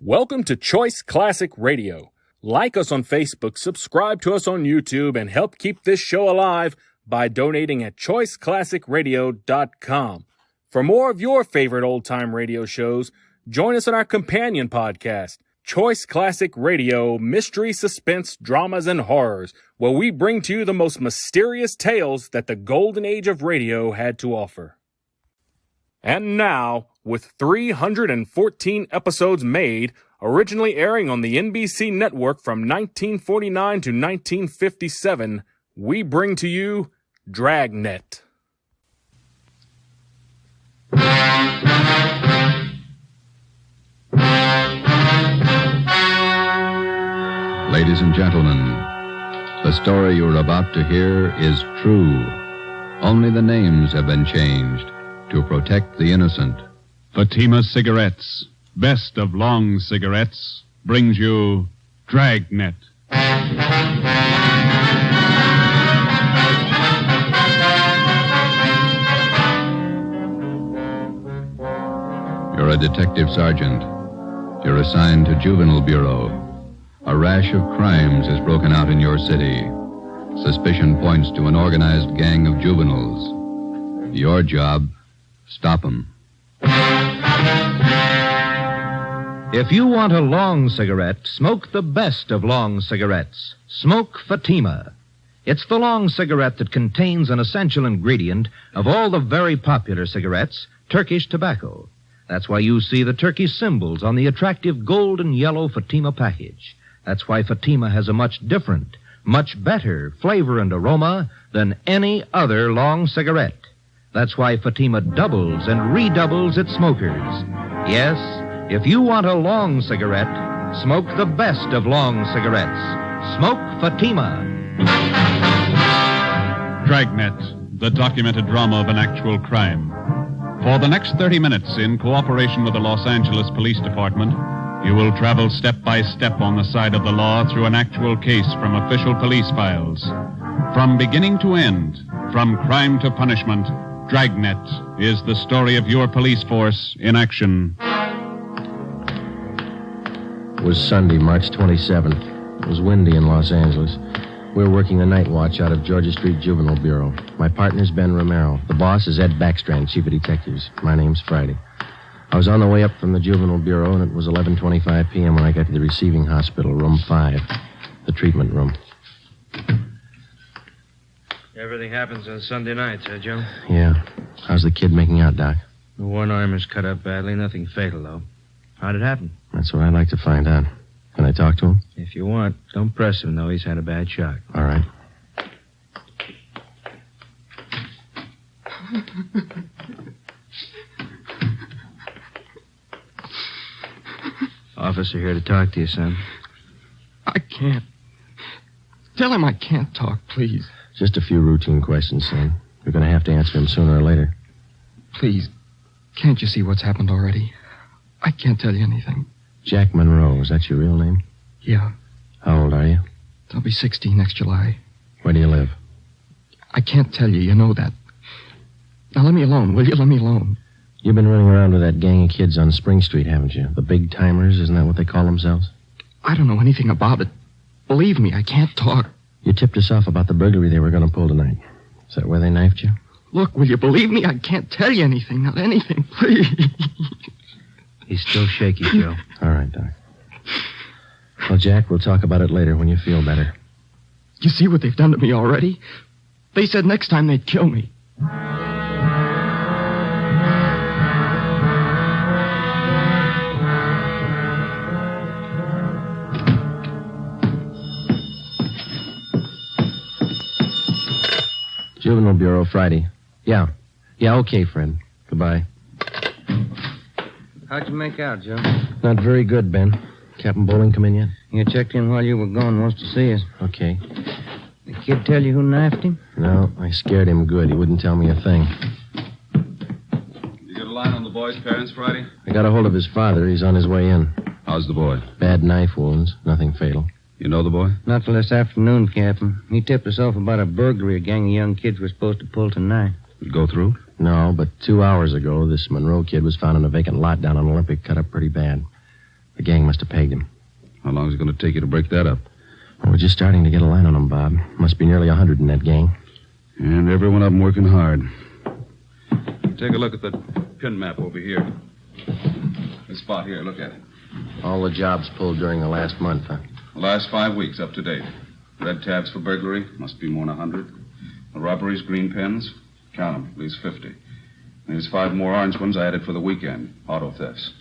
Welcome to Choice Classic Radio. Like us on Facebook, subscribe to us on YouTube, and help keep this show alive by donating at choiceclassicradio.com. For more of your favorite old-time radio shows, join us on our companion podcast, Choice Classic Radio, Mystery, Suspense, Dramas, and Horrors, where we bring to you the most mysterious tales that the golden age of radio had to offer. And now, with 314 episodes made, originally airing on the NBC network from 1949 to 1957, we bring to you Dragnet. Ladies and gentlemen, the story you're about to hear is true. Only the names have been changed to protect the innocent. Fatima Cigarettes, best of long cigarettes, brings you Dragnet. You're a detective sergeant. You're assigned to Juvenile Bureau. A rash of crimes has broken out in your city. Suspicion points to an organized gang of juveniles. Your job, stop them. If you want a long cigarette, smoke the best of long cigarettes. Smoke Fatima. It's the long cigarette that contains an essential ingredient of all the very popular cigarettes, Turkish tobacco. That's why you see the Turkish symbols on the attractive gold and yellow Fatima package. That's why Fatima has a much different, much better flavor and aroma than any other long cigarette. That's why Fatima doubles and redoubles its smokers. Yes, if you want a long cigarette, smoke the best of long cigarettes. Smoke Fatima. Dragnet, the documented drama of an actual crime. For the next 30 minutes, in cooperation with the Los Angeles Police Department, you will travel step by step on the side of the law through an actual case from official police files. From beginning to end, from crime to punishment, Dragnet is the story of your police force in action. It was Sunday, March 27th. It was windy in Los Angeles. We were working the night watch out of Georgia Street Juvenile Bureau. My partner's Ben Romero. The boss is Ed Backstrand, chief of detectives. My name's Friday. I was on the way up from the Juvenile Bureau, and it was 11:25 p.m. when I got to the receiving hospital, room 5, the treatment room. Everything happens on Sunday nights, Joe? Yeah. How's the kid making out, Doc? The one arm is cut up badly. Nothing fatal, though. How'd it happen? That's what I'd like to find out. Can I talk to him? If you want. Don't press him, though. He's had a bad shock. All right. Officer here to talk to you, son. I can't. Tell him I can't talk, please. Just a few routine questions, son. You're going to have to answer them sooner or later. Please, can't you see what's happened already? I can't tell you anything. Jack Monroe, is that your real name? Yeah. How old are you? I'll be 16 next July. Where do you live? I can't tell you. You know that. Now, let me alone, will you? Let me alone. You've been running around with that gang of kids on Spring Street, haven't you? The big timers, isn't that what they call themselves? I don't know anything about it. Believe me, I can't talk. You tipped us off about the burglary they were going to pull tonight. Is that where they knifed you? Look, will you believe me? I can't tell you anything. Not anything, please. He's still shaky, Joe. All right, Doc. Well, Jack, we'll talk about it later when you feel better. You see what they've done to me already? They said next time they'd kill me. Juvenile Bureau, Friday. Yeah, okay, Fred. Goodbye. How'd you make out, Joe? Not very good, Ben. Captain Bowling come in yet? You checked in while you were gone. Wants to see us. Okay. The kid tell you who knifed him? No, I scared him good. He wouldn't tell me a thing. You got a line on the boy's parents, Friday? I got a hold of his father. He's on his way in. How's the boy? Bad knife wounds. Nothing fatal. You know the boy? Not till this afternoon, Captain. He tipped us off about a burglary a gang of young kids were supposed to pull tonight. Did it go through? No, but 2 hours ago, this Monroe kid was found in a vacant lot down on Olympic, cut up pretty bad. The gang must have pegged him. How long is it going to take you to break that up? Well, we're just starting to get a line on them, Bob. Must be nearly 100 in that gang. And every one of them working hard. Take a look at that pin map over here. This spot here, look at it. All the jobs pulled during the last month, huh? The last 5 weeks, up to date. Red tabs for burglary, must be more than 100. The robberies, green pens, count them, at least 50. And there's 5 more orange ones I added for the weekend, auto thefts.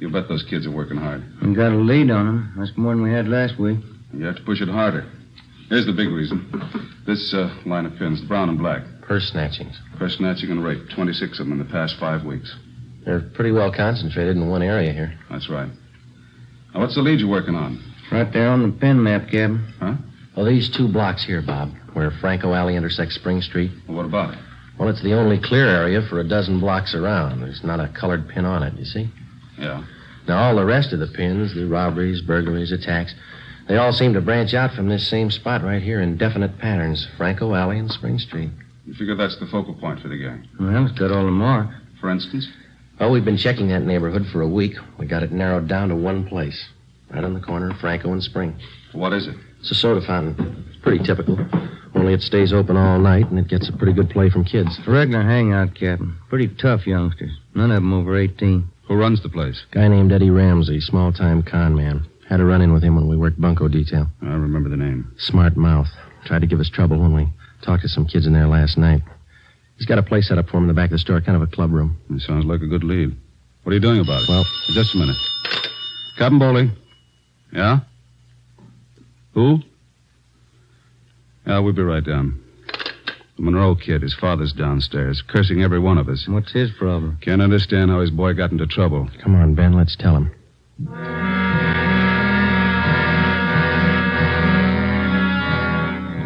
You bet those kids are working hard. We got a lead on them. That's more than we had last week. You have to push it harder. Here's the big reason. This line of pins, brown and black. Purse snatchings. Purse snatching and rape, 26 of them in the past 5 weeks. They're pretty well concentrated in one area here. That's right. Now, what's the lead you're working on? Right there on the pin map, Captain. Huh? Well, these 2 blocks here, Bob, where Franco Alley intersects Spring Street. Well, what about it? Well, it's the only clear area for a dozen blocks around. There's not a colored pin on it, you see? Yeah. Now, all the rest of the pins, the robberies, burglaries, attacks, they all seem to branch out from this same spot right here in definite patterns. Franco Alley and Spring Street. You figure that's the focal point for the gang? Well, it's got all the mark. For instance? Well, we've been checking that neighborhood for a week. We got it narrowed down to one place. Right on the corner of Franco and Spring. What is it? It's a soda fountain. It's pretty typical. Only it stays open all night, and it gets a pretty good play from kids. A regular hangout, Captain. Pretty tough youngsters. None of them over 18. Who runs the place? Guy named Eddie Ramsey, small-time con man. Had a run-in with him when we worked bunco detail. I remember the name. Smart mouth. Tried to give us trouble when we talked to some kids in there last night. He's got a place set up for him in the back of the store, kind of a club room. It sounds like a good lead. What are you doing about it? Well, just a minute. Captain Bowling. Yeah? Who? Yeah, we'll be right down. The Monroe kid, his father's downstairs, cursing every one of us. What's his problem? Can't understand how his boy got into trouble. Come on, Ben, let's tell him.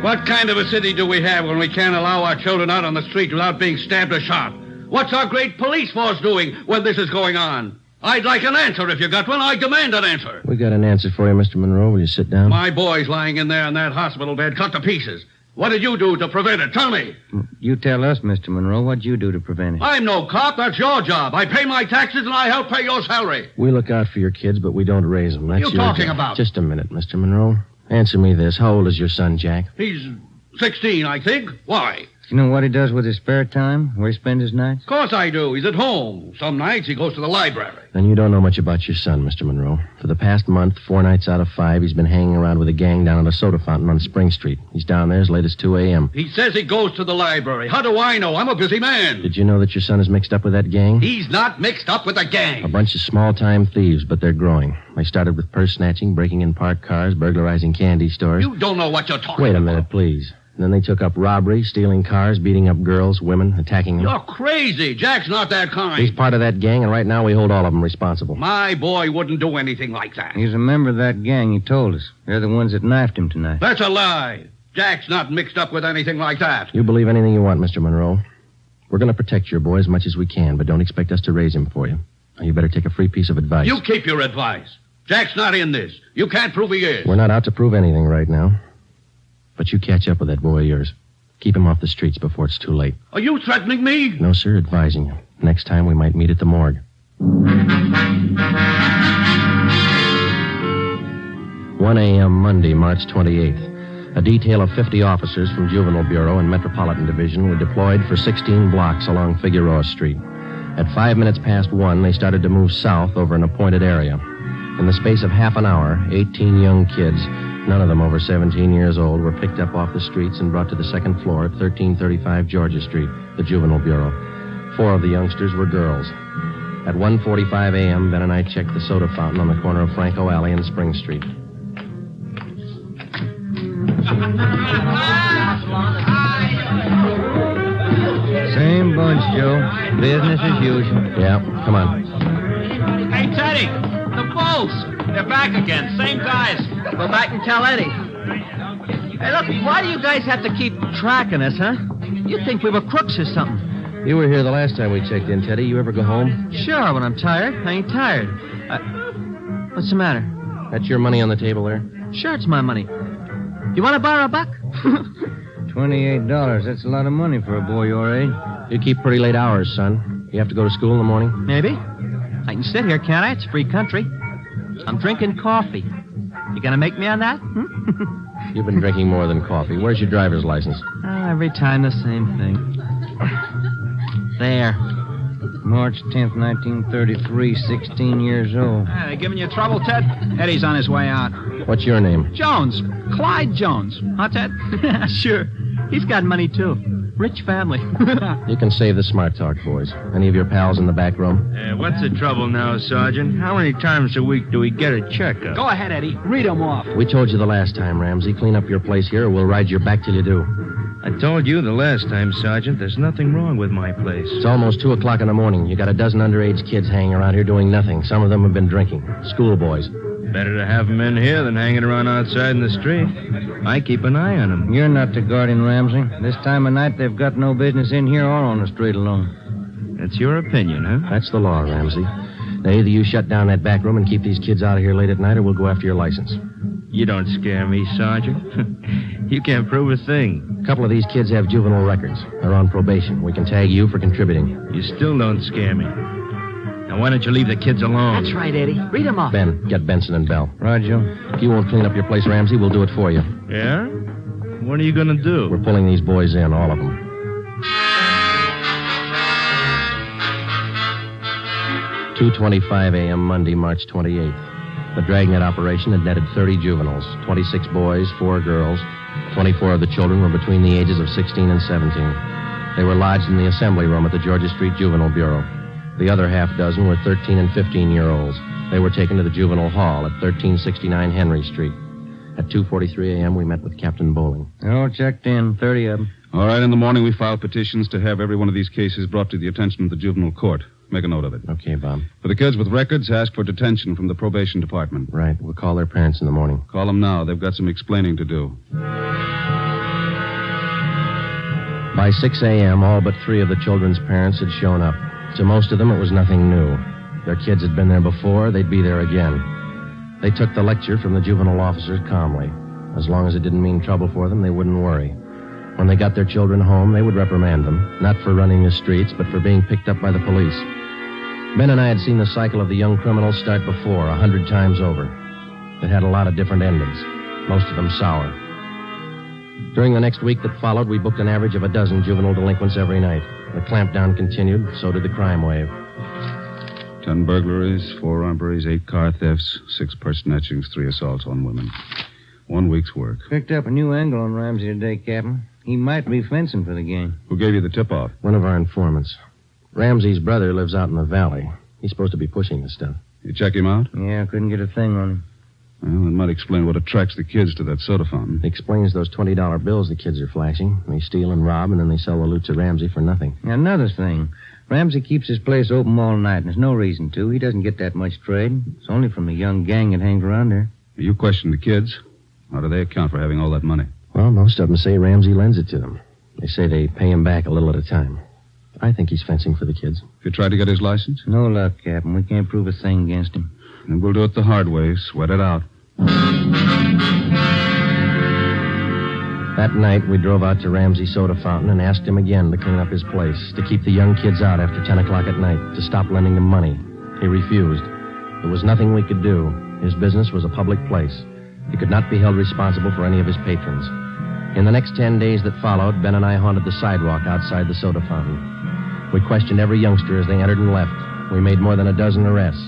What kind of a city do we have when we can't allow our children out on the street without being stabbed or shot? What's our great police force doing when this is going on? I'd like an answer if you got one. I demand an answer. We got an answer for you, Mr. Monroe. Will you sit down? My boy's lying in there in that hospital bed, cut to pieces. What did you do to prevent it? Tell me. You tell us, Mr. Monroe. What'd you do to prevent it? I'm no cop. That's your job. I pay my taxes and I help pay your salary. We look out for your kids, but we don't raise them. That's You your talking job. about? Just a minute, Mr. Monroe. Answer me this. How old is your son, Jack? He's 16, I think. Why? You know what he does with his spare time? Where he spends his nights? Of course I do. He's at home. Some nights he goes to the library. Then you don't know much about your son, Mr. Monroe. For the past month, 4 nights out of 5, he's been hanging around with a gang down at a soda fountain on Spring Street. He's down there as late as 2 a.m. He says he goes to the library. How do I know? I'm a busy man. Did you know that your son is mixed up with that gang? He's not mixed up with a gang. A bunch of small-time thieves, but they're growing. They started with purse snatching, breaking in parked cars, burglarizing candy stores. You don't know what you're talking about. Wait a minute, please. And then they took up robbery, stealing cars, beating up girls, women, attacking them. You're crazy. Jack's not that kind. He's part of that gang, and right now we hold all of them responsible. My boy wouldn't do anything like that. He's a member of that gang, he told us. They're the ones that knifed him tonight. That's a lie. Jack's not mixed up with anything like that. You believe anything you want, Mr. Monroe. We're going to protect your boy as much as we can, but don't expect us to raise him for you. Now, you better take a free piece of advice. You keep your advice. Jack's not in this. You can't prove he is. We're not out to prove anything right now. But you catch up with that boy of yours. Keep him off the streets before it's too late. Are you threatening me? No, sir, advising you. Next time we might meet at the morgue. 1 a.m. Monday, March 28th. A detail of 50 officers from Juvenile Bureau and Metropolitan Division were deployed for 16 blocks along Figueroa Street. At 5 minutes past 1, they started to move south over an appointed area. In the space of half an hour, 18 young kids, none of them over 17 years old, were picked up off the streets and brought to the second floor at 1335 Georgia Street, the Juvenile Bureau. 4 of the youngsters were girls. At 1:45 a.m., Ben and I checked the soda fountain on the corner of Franco Alley and Spring Street. Same bunch, Joe. Business as usual. Yeah, come on. Hey, Teddy, the Bulls. They're back again. Same guys. Go back and tell Eddie. Hey, look, why do you guys have to keep tracking us, huh? You'd think we were crooks or something. You were here the last time we checked in, Teddy. You ever go home? Sure, when I'm tired. I ain't tired. What's the matter? That's your money on the table there? Sure, it's my money. You want to borrow a buck? $28. That's a lot of money for a boy your age. You keep pretty late hours, son. You have to go to school in the morning? Maybe. I can sit here, can't I? It's free country. I'm drinking coffee. You gonna make me on that? You've been drinking more than coffee. Where's your driver's license? Every time the same thing. There. March 10th, 1933, 16 years old. They giving you trouble, Ted? Eddie's on his way out. What's your name? Jones. Clyde Jones. Huh, Ted? Sure. He's got money, too. Rich family. You can save the smart talk, boys. Any of your pals in the back room? What's the trouble now, Sergeant? How many times a week do we get a checkup? Go ahead, Eddie. Read them off. We told you the last time, Ramsey. Clean up your place here or we'll ride your back till you do. I told you the last time, Sergeant. There's nothing wrong with my place. It's almost 2 o'clock in the morning. You got a dozen underage kids hanging around here doing nothing. Some of them have been drinking. Schoolboys. Better to have them in here than hanging around outside in the street. I keep an eye on them. You're not the guardian, Ramsey. This time of night, they've got no business in here or on the street alone. That's your opinion, huh? That's the law, Ramsey. Now, either you shut down that back room and keep these kids out of here late at night, or we'll go after your license. You don't scare me, Sergeant. You can't prove a thing. A couple of these kids have juvenile records. They're on probation. We can tag you for contributing. You still don't scare me. Now, why don't you leave the kids alone? That's right, Eddie. Read them off. Ben, get Benson and Bell. Roger. If you won't clean up your place, Ramsey, we'll do it for you. Yeah? What are you going to do? We're pulling these boys in, all of them. "2:25 a.m. Monday, March 28th. The Dragnet operation had netted 30 juveniles, 26 boys, 4 girls. 24 of the children were between the ages of 16 and 17. They were lodged in the assembly room at the Georgia Street Juvenile Bureau. The other half dozen were 13 and 15-year-olds. They were taken to the juvenile hall at 1369 Henry Street. At 2:43 a.m., we met with Captain Bowling. They're all checked in, 30 of them. All right, in the morning we file petitions to have every one of these cases brought to the attention of the juvenile court. Make a note of it. Okay, Bob. For the kids with records, ask for detention from the probation department. Right. We'll call their parents in the morning. Call them now. They've got some explaining to do. By 6 a.m., all but 3 of the children's parents had shown up. To most of them, it was nothing new. Their kids had been there before. They'd be there again. They took the lecture from the juvenile officers calmly. As long as it didn't mean trouble for them, they wouldn't worry. When they got their children home, they would reprimand them, not for running the streets, but for being picked up by the police. Ben and I had seen the cycle of the young criminals start before, 100 times over. It had a lot of different endings, most of them sour. During the next week that followed, we booked an average of a dozen juvenile delinquents every night. The clampdown continued, so did the crime wave. 10 burglaries, 4 robberies, 8 car thefts, 6 purse snatchings, 3 assaults on women. 1 week's work. Picked up a new angle on Ramsey today, Captain. He might be fencing for the gang. Who gave you the tip-off? One of our informants. Ramsey's brother lives out in the valley. He's supposed to be pushing this stuff. You check him out? Yeah, couldn't get a thing on him. Well, that might explain what attracts the kids to that soda fountain. It explains those $20 bills the kids are flashing. They steal and rob, and then they sell the loot to Ramsey for nothing. Another thing. Ramsey keeps his place open all night, and there's no reason to. He doesn't get that much trade. It's only from the young gang that hangs around there. You question the kids. How do they account for having all that money? Well, most of them say Ramsey lends it to them. They say they pay him back a little at a time. I think he's fencing for the kids. You tried to get his license? No luck, Captain. We can't prove a thing against him. Then we'll do it the hard way. Sweat it out. That night, we drove out to Ramsey's soda fountain and asked him again to clean up his place, to keep the young kids out after 10 o'clock at night, to stop lending them money. He refused. There was nothing we could do. His business was a public place. He could not be held responsible for any of his patrons. In the next 10 days that followed, Ben and I haunted the sidewalk outside the soda fountain. We questioned every youngster as they entered and left. We made more than a dozen arrests.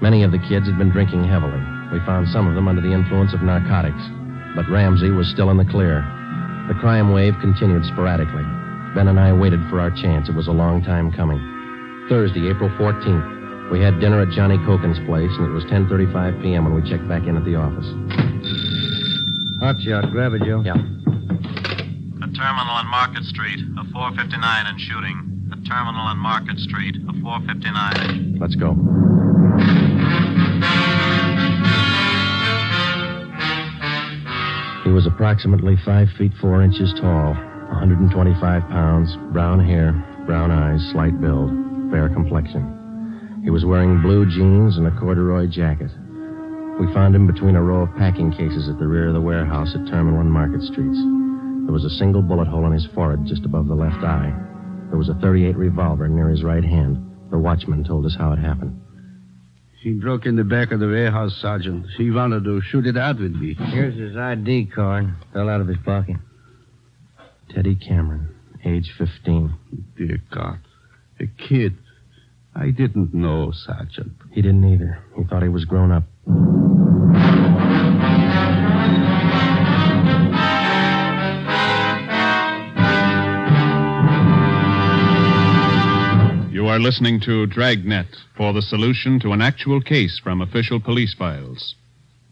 Many of the kids had been drinking heavily. We found some of them under the influence of narcotics. But Ramsey was still in the clear. The crime wave continued sporadically. Ben and I waited for our chance. It was a long time coming. Thursday, April 14th, we had dinner at Johnny Cokin's place, and it was 10:35 p.m. when we checked back in at the office. Hot shot. Grab it, Joe. Yeah. A terminal on Market Street, a 459 and shooting. A terminal on Market Street, a 459. Let's go. He was approximately 5 feet 4 inches tall, 125 pounds, brown hair, brown eyes, slight build, fair complexion. He was wearing blue jeans and a corduroy jacket. We found him between a row of packing cases at the rear of the warehouse at Terminal and Market Streets. There was a single bullet hole in his forehead just above the left eye. There was a .38 revolver near his right hand. The watchman told us how it happened. He broke in the back of the warehouse, Sergeant. He wanted to shoot it out with me. Here's his ID card. Fell out of his pocket. Teddy Cameron, age 15. Dear God. A kid. I didn't know, Sergeant. He didn't either. He thought he was grown up. You are listening to Dragnet for the solution to an actual case from official police files.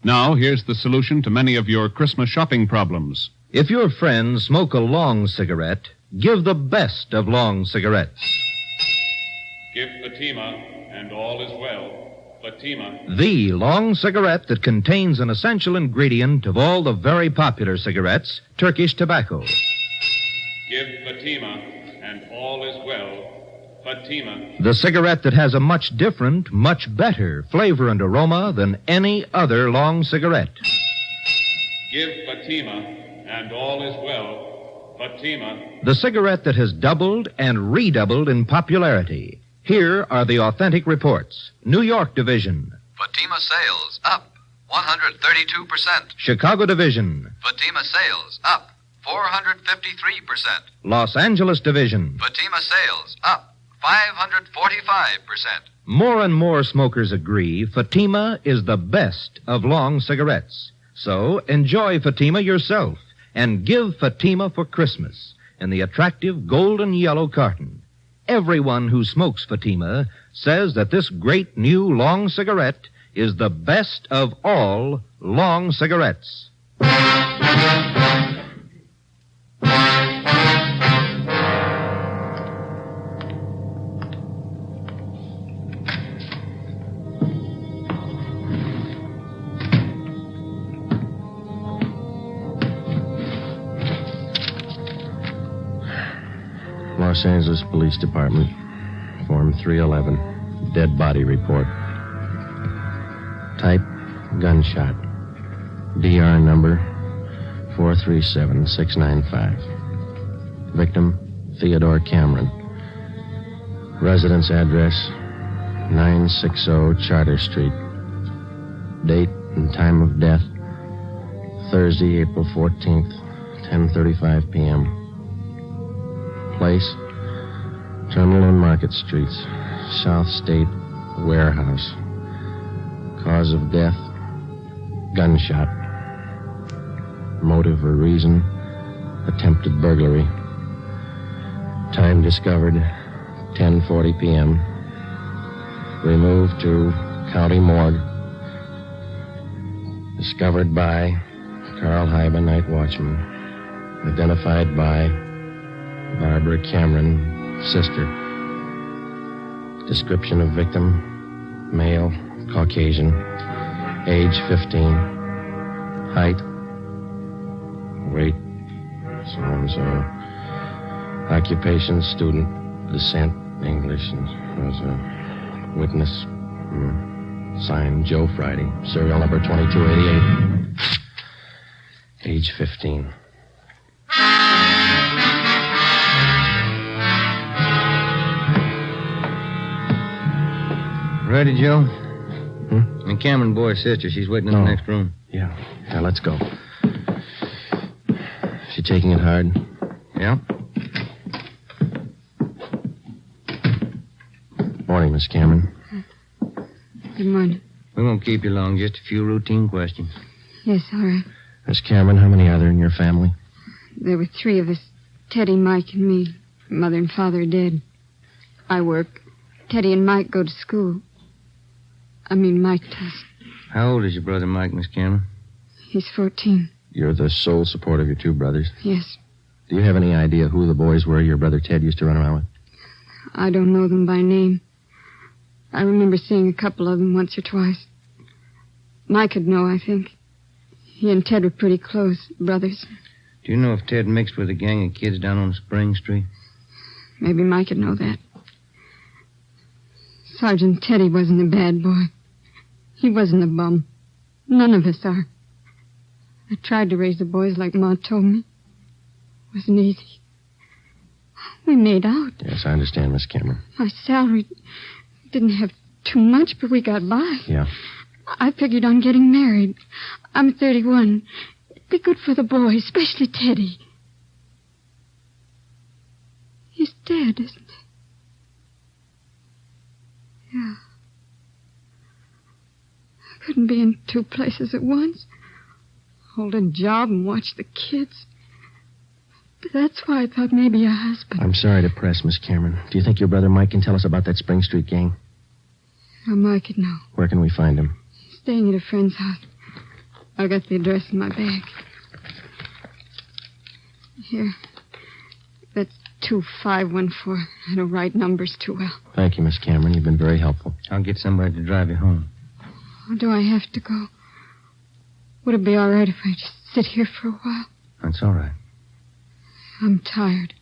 Now, here's the solution to many of your Christmas shopping problems. If your friends smoke a long cigarette, give the best of long cigarettes. Give Fatima, and all is well. Fatima. The long cigarette that contains an essential ingredient of all the very popular cigarettes, Turkish tobacco. Give Fatima, and all is well. Fatima. The cigarette that has a much different, much better flavor and aroma than any other long cigarette. Give Fatima, and all is well. Fatima. The cigarette that has doubled and redoubled in popularity. Here are the authentic reports. New York Division. Fatima sales up 132%. Chicago Division. Fatima sales up 453%. Los Angeles Division. Fatima sales up 545%. More and more smokers agree Fatima is the best of long cigarettes. So enjoy Fatima yourself and give Fatima for Christmas in the attractive golden yellow carton. Everyone who smokes Fatima says that this great new long cigarette is the best of all long cigarettes. Los Angeles Police Department, Form 311, dead body report. Type, gunshot. DR number 437695. Victim, Theodore Cameron. Residence address, 960 Charter Street. Date and time of death, Thursday, April 14th, 10:35 p.m. Place, Terminal and Market Streets, South State Warehouse. Cause of death, gunshot. Motive or reason, attempted burglary. Time discovered, 10:40 p.m. Removed to County Morgue. Discovered by Carl Hyba, night watchman. Identified by Barbara Cameron, sister. Description of victim, male, Caucasian, age 15, height, weight, so-and-so, occupation, student, descent, English, and was a witness, signed Joe Friday, serial number 2288, age 15. Ready, Joe? And Cameron Boy's sister. She's waiting in the next room. Yeah, let's go. She taking it hard? Yeah. Morning, Miss Cameron. Good morning. We won't keep you long. Just a few routine questions. Yes, all right. Miss Cameron, how many are there in your family? There were 3 of us. Teddy, Mike, and me. Mother and father are dead. I work. Teddy and Mike go to school. Mike does. How old is your brother Mike, Miss Cameron? He's 14. You're the sole support of your 2 brothers? Yes. Do you have any idea who the boys were your brother Ted used to run around with? I don't know them by name. I remember seeing a couple of them once or twice. Mike would know, I think. He and Ted were pretty close, brothers. Do you know if Ted mixed with a gang of kids down on Spring Street? Maybe Mike would know that. Sergeant Teddy wasn't a bad boy. He wasn't a bum. None of us are. I tried to raise the boys like Ma told me. It wasn't easy. We made out. Yes, I understand, Miss Cameron. My salary didn't have too much, but we got by. Yeah. I figured on getting married. I'm 31. It'd be good for the boys, especially Teddy. He's dead, isn't he? Yeah. I couldn't be in two places at once. Hold a job and watch the kids. But that's why I thought maybe a husband. I'm sorry to press, Miss Cameron. Do you think your brother Mike can tell us about that Spring Street gang? How Mike could know. Where can we find him? He's staying at a friend's house. I got the address in my bag. Here. That's 2514. I don't write numbers too well. Thank you, Miss Cameron. You've been very helpful. I'll get somebody to drive you home. Or do I have to go? Would it be all right if I just sit here for a while? That's all right. I'm tired.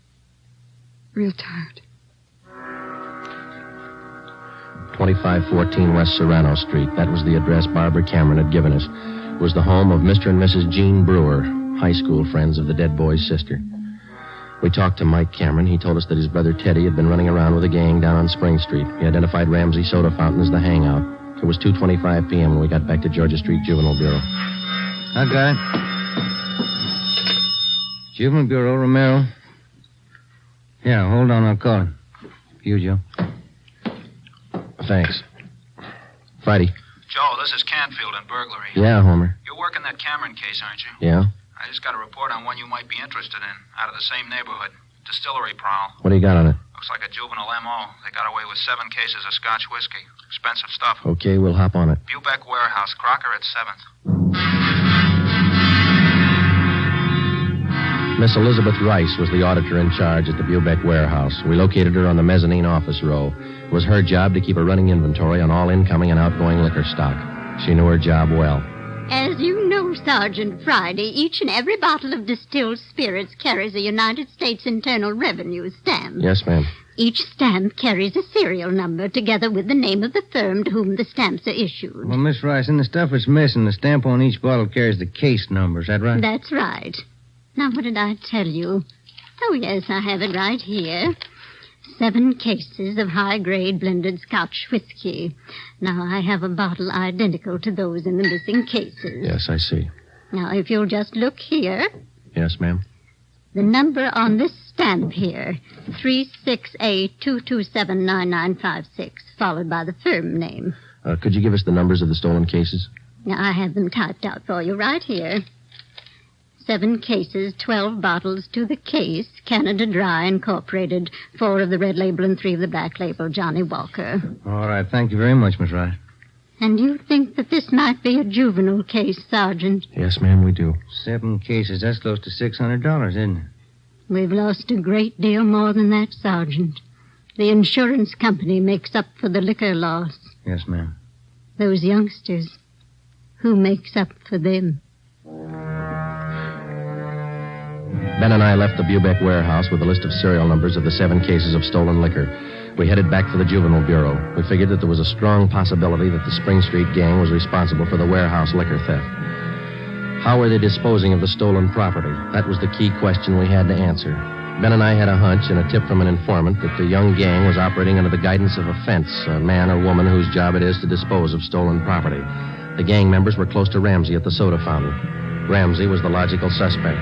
Real tired. 2514 West Serrano Street. That was the address Barbara Cameron had given us. It was the home of Mr. and Mrs. Jean Brewer, high school friends of the dead boy's sister. We talked to Mike Cameron. He told us that his brother Teddy had been running around with a gang down on Spring Street. He identified Ramsey Soda Fountain as the hangout. It was 2:25 p.m. when we got back to Georgia Street Juvenile Bureau. Hi, guy. Juvenile Bureau, Romero. Yeah, hold on, I'll call him. You, Joe. Thanks. Friday. Joe, this is Canfield in burglary. Yeah, Homer. You're working that Cameron case, aren't you? Yeah? I just got a report on one you might be interested in, out of the same neighborhood. Distillery prowl. What do you got on it? Looks like a juvenile M.O. They got away with 7 cases of Scotch whiskey. Expensive stuff. Okay, we'll hop on it. Bubeck Warehouse, Crocker at 7th. Miss Elizabeth Rice was the auditor in charge at the Bubeck Warehouse. We located her on the mezzanine office row. It was her job to keep a running inventory on all incoming and outgoing liquor stock. She knew her job well. As you know, Sergeant Friday, each and every bottle of distilled spirits carries a United States Internal Revenue stamp. Yes, ma'am. Each stamp carries a serial number together with the name of the firm to whom the stamps are issued. Well, Miss Rice, in the stuff that's missing, the stamp on each bottle carries the case number. Is that right? That's right. Now, what did I tell you? Oh, yes, I have it right here. 7 cases of high-grade blended Scotch whiskey. Now, I have a bottle identical to those in the missing cases. Yes, I see. Now, if you'll just look here, Yes, ma'am. the number on this stamp here, 368-227-9956, followed by the firm name. Could you give us the numbers of the stolen cases? Now, I have them typed out for you right here. 7 cases, 12 bottles to the case, Canada Dry Incorporated, 4 of the red label and 3 of the black label, Johnny Walker. All right, thank you very much, Miss Rice. And you think that this might be a juvenile case, Sergeant? Yes, ma'am, we do. 7 cases, that's close to $600, isn't it? We've lost a great deal more than that, Sergeant. The insurance company makes up for the liquor loss. Yes, ma'am. Those youngsters, who makes up for them? Ben and I left the Bubeck Warehouse with a list of serial numbers of the 7 cases of stolen liquor. We headed back for the Juvenile Bureau. We figured that there was a strong possibility that the Spring Street gang was responsible for the warehouse liquor theft. How were they disposing of the stolen property? That was the key question we had to answer. Ben and I had a hunch and a tip from an informant that the young gang was operating under the guidance of a fence, a man or woman whose job it is to dispose of stolen property. The gang members were close to Ramsey at the soda fountain. Ramsey was the logical suspect.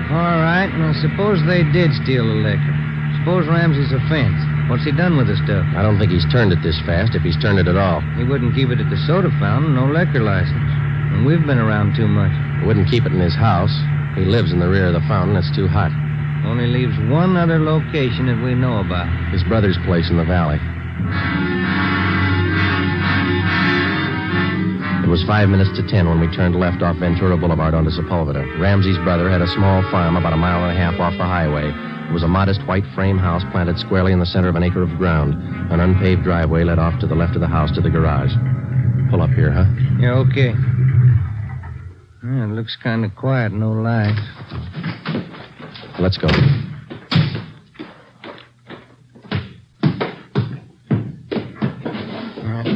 All right, now suppose they did steal the liquor. Suppose Ramsey's a fence. What's he done with the stuff? I don't think he's turned it this fast, if he's turned it at all. He wouldn't keep it at the soda fountain, no liquor license. And we've been around too much. He wouldn't keep it in his house. He lives in the rear of the fountain. It's too hot. Only leaves one other location that we know about. His brother's place in the valley. It was 5 minutes to 10 when we turned left off Ventura Boulevard onto Sepulveda. Ramsey's brother had a small farm about a mile and a half off the highway. It was a modest white frame house planted squarely in the center of an acre of ground. An unpaved driveway led off to the left of the house to the garage. Pull up here, huh? Yeah, okay. Yeah, it looks kind of quiet, no lights. Let's go.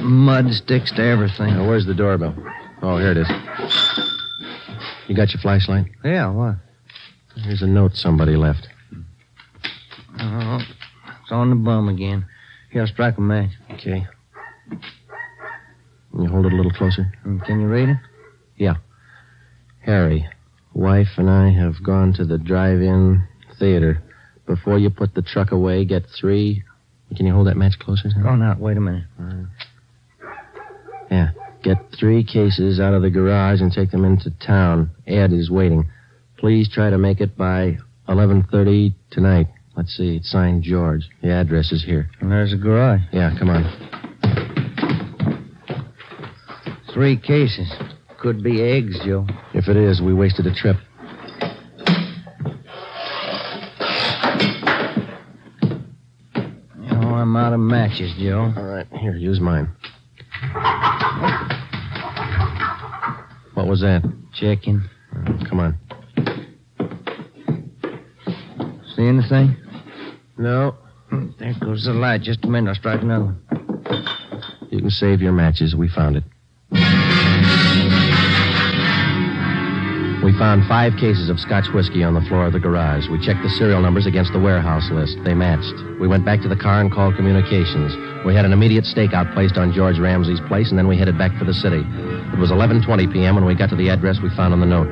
Mud sticks to everything. Now, where's the doorbell? Oh, here it is. You got your flashlight? Yeah, what? Here's a note somebody left. Oh, it's on the bum again. Here, I'll strike a match. Okay. Can you hold it a little closer? Can you read it? Yeah. Harry, wife and I have gone to the drive-in theater. Before you put the truck away, get 3... Can you hold that match closer? Oh, now, wait a minute. Yeah. Get 3 cases out of the garage and take them into town. Ed is waiting. Please try to make it by 11:30 tonight. Let's see. It's signed George. The address is here. And there's the garage. Yeah, come on. 3 cases. Could be eggs, Joe. If it is, we wasted a trip. Oh, I'm out of matches, Joe. All right, here, use mine. What was that? Checking. Come on. See anything? No. There goes the light. Just a minute, I'll strike another one. You can save your matches. We found it. We found 5 cases of Scotch whiskey on the floor of the garage. We checked the serial numbers against the warehouse list. They matched. We went back to the car and called communications. We had an immediate stakeout placed on George Ramsey's place, and then we headed back for the city. It was 11:20 p.m. when we got to the address we found on the note.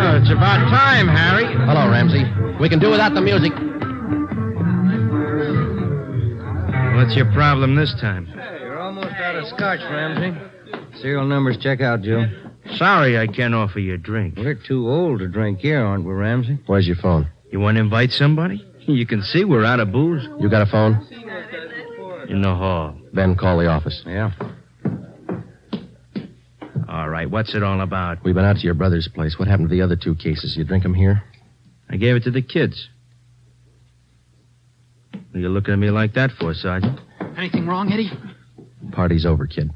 Oh, it's about time, Harry. Hello, Ramsey. We can do without the music. What's your problem this time? Hey, you're almost out of scotch, Ramsey. Serial numbers check out, Joe. Sorry I can't offer you a drink. We're too old to drink here, aren't we, Ramsey? Where's your phone? You want to invite somebody? You can see we're out of booze. You got a phone? In the hall. Then call the office. Yeah. All right, what's it all about? We've been out to your brother's place. What happened to the other 2 cases? You drink them here? I gave it to the kids. What are you looking at me like that for, Sergeant? Anything wrong, Eddie? Party's over, kid.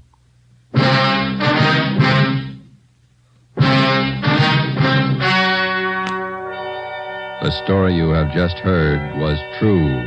The story you have just heard was true.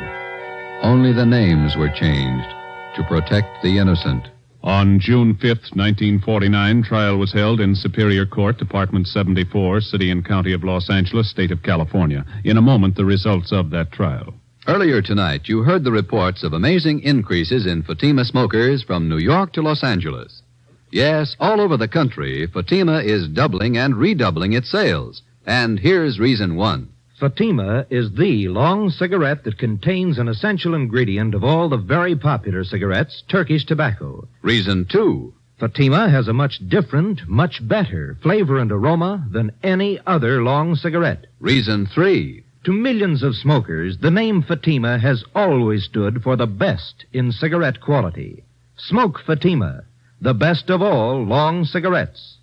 Only the names were changed to protect the innocent. On June 5th, 1949, trial was held in Superior Court, Department 74, City and County of Los Angeles, State of California. In a moment, the results of that trial. Earlier tonight, you heard the reports of amazing increases in Fatima smokers from New York to Los Angeles. Yes, all over the country, Fatima is doubling and redoubling its sales. And here's reason 1. Fatima is the long cigarette that contains an essential ingredient of all the very popular cigarettes, Turkish tobacco. Reason 2. Fatima has a much different, much better flavor and aroma than any other long cigarette. Reason 3. To millions of smokers, the name Fatima has always stood for the best in cigarette quality. Smoke Fatima, the best of all long cigarettes.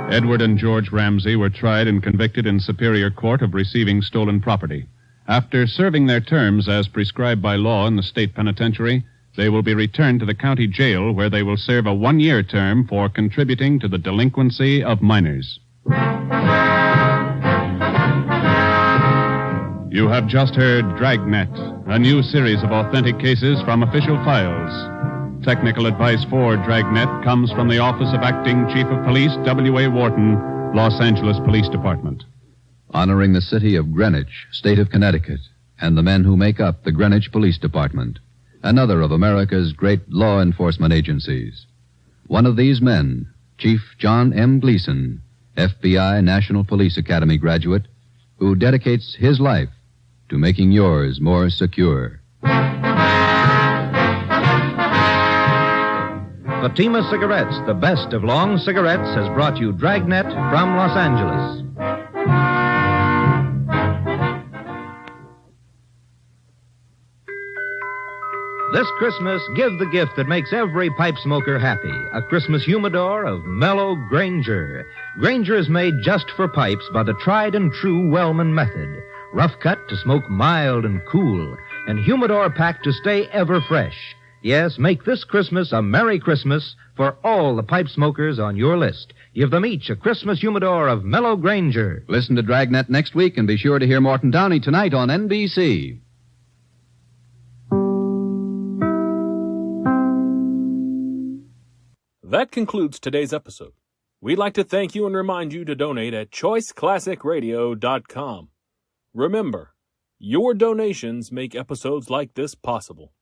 Edward and George Ramsey were tried and convicted in Superior Court of receiving stolen property. After serving their terms as prescribed by law in the state penitentiary, they will be returned to the county jail where they will serve a 1-year term for contributing to the delinquency of minors. You have just heard Dragnet, a new series of authentic cases from official files. Technical advice for Dragnet comes from the Office of Acting Chief of Police, W.A. Wharton, Los Angeles Police Department. Honoring the city of Greenwich, state of Connecticut, and the men who make up the Greenwich Police Department, another of America's great law enforcement agencies. One of these men, Chief John M. Gleason, FBI National Police Academy graduate, who dedicates his life to making yours more secure. Fatima Cigarettes, the best of long cigarettes, has brought you Dragnet from Los Angeles. This Christmas, give the gift that makes every pipe smoker happy. A Christmas humidor of mellow Granger. Granger is made just for pipes by the tried and true Wellman method. Rough cut to smoke mild and cool, and humidor packed to stay ever fresh. Yes, make this Christmas a Merry Christmas for all the pipe smokers on your list. Give them each a Christmas humidor of mellow Granger. Listen to Dragnet next week and be sure to hear Morton Downey tonight on NBC. That concludes today's episode. We'd like to thank you and remind you to donate at choiceclassicradio.com. Remember, your donations make episodes like this possible.